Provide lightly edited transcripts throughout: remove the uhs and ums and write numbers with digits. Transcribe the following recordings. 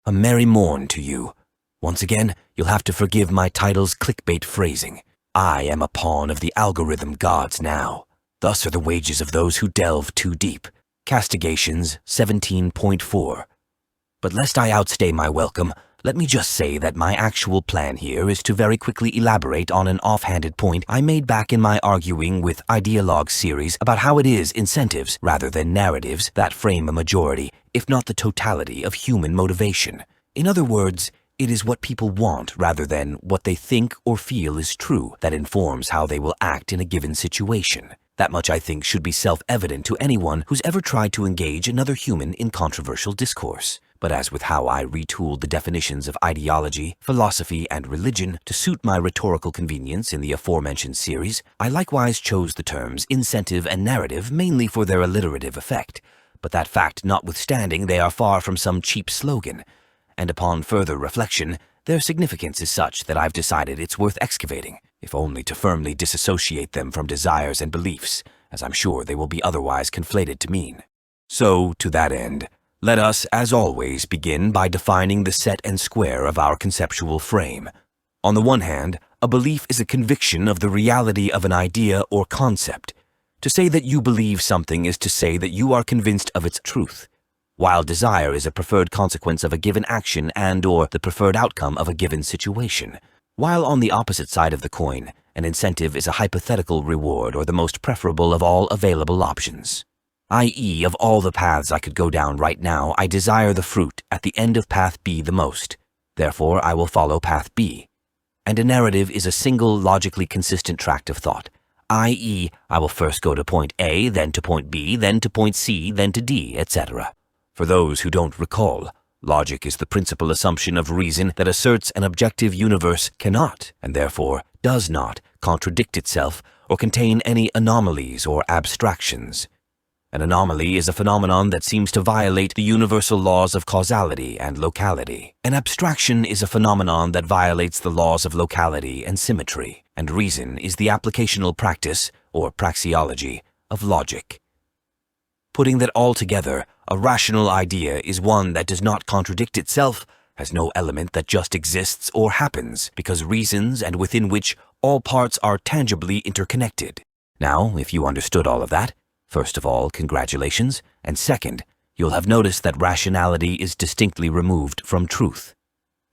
A merry morn to you. Once again, you'll have to forgive my title's clickbait phrasing. I am a pawn of the algorithm gods now. Thus are the wages of those who delve too deep. Castigations 17.4. But lest I outstay my welcome, let me just say that my actual plan here is to very quickly elaborate on an offhanded point I made back in my Arguing with Ideologues series about how it is incentives rather than narratives that frame a majority, if not the totality, of human motivation. In other words, it is what people want rather than what they think or feel is true that informs how they will act in a given situation. That much I think should be self-evident to anyone who's ever tried to engage another human in controversial discourse. But as with how I retooled the definitions of ideology, philosophy, and religion to suit my rhetorical convenience in the aforementioned series, I likewise chose the terms incentive and narrative mainly for their alliterative effect. But that fact notwithstanding, they are far from some cheap slogan. And upon further reflection, their significance is such that I've decided it's worth excavating, if only to firmly disassociate them from desires and beliefs, as I'm sure they will be otherwise conflated to mean. So, to that end, let us, as always, begin by defining the set and square of our conceptual frame. On the one hand, a belief is a conviction of the reality of an idea or concept. To say that you believe something is to say that you are convinced of its truth, while desire is a preferred consequence of a given action and/or the preferred outcome of a given situation. While on the opposite side of the coin, an incentive is a hypothetical reward or the most preferable of all available options. I.e., of all the paths I could go down right now, I desire the fruit at the end of path B the most. Therefore, I will follow path B. And a narrative is a single, logically consistent tract of thought, i.e., I will first go to point A, then to point B, then to point C, then to D, etc. For those who don't recall, logic is the principal assumption of reason that asserts an objective universe cannot, and therefore does not, contradict itself or contain any anomalies or abstractions. An anomaly is a phenomenon that seems to violate the universal laws of causality and locality. An abstraction is a phenomenon that violates the laws of locality and symmetry, and reason is the applicational practice, or praxeology, of logic. Putting that all together, a rational idea is one that does not contradict itself, has no element that just exists or happens, because reasons and within which all parts are tangibly interconnected. Now, if you understood all of that, first of all, congratulations, and second, you'll have noticed that rationality is distinctly removed from truth.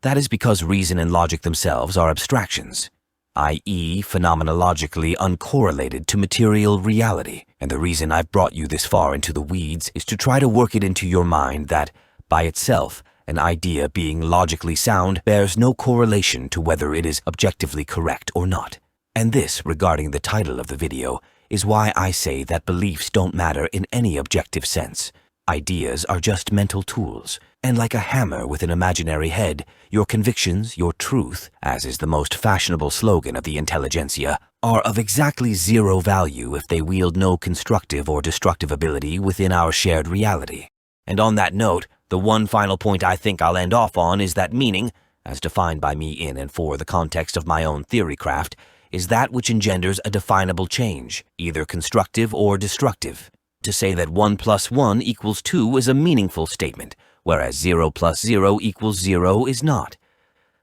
That is because reason and logic themselves are abstractions, i.e., phenomenologically uncorrelated to material reality, and the reason I've brought you this far into the weeds is to try to work it into your mind that, by itself, an idea being logically sound bears no correlation to whether it is objectively correct or not. And this, regarding the title of the video, is why I say that beliefs don't matter in any objective sense. Ideas are just mental tools, and like a hammer with an imaginary head, your convictions, your truth, as is the most fashionable slogan of the intelligentsia, are of exactly zero value if they wield no constructive or destructive ability within our shared reality. And on that note, the one final point I think I'll end off on is that meaning, as defined by me in and for the context of my own theory craft, is that which engenders a definable change, either constructive or destructive. To say that 1 + 1 = 2 is a meaningful statement, whereas 0 + 0 = 0 is not.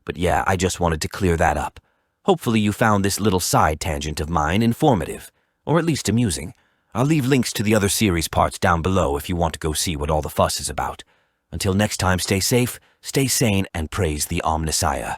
But yeah, I just wanted to clear that up. Hopefully you found this little side tangent of mine informative, or at least amusing. I'll leave links to the other series parts down below if you want to go see what all the fuss is about. Until next time, stay safe, stay sane, and praise the Omnissiah.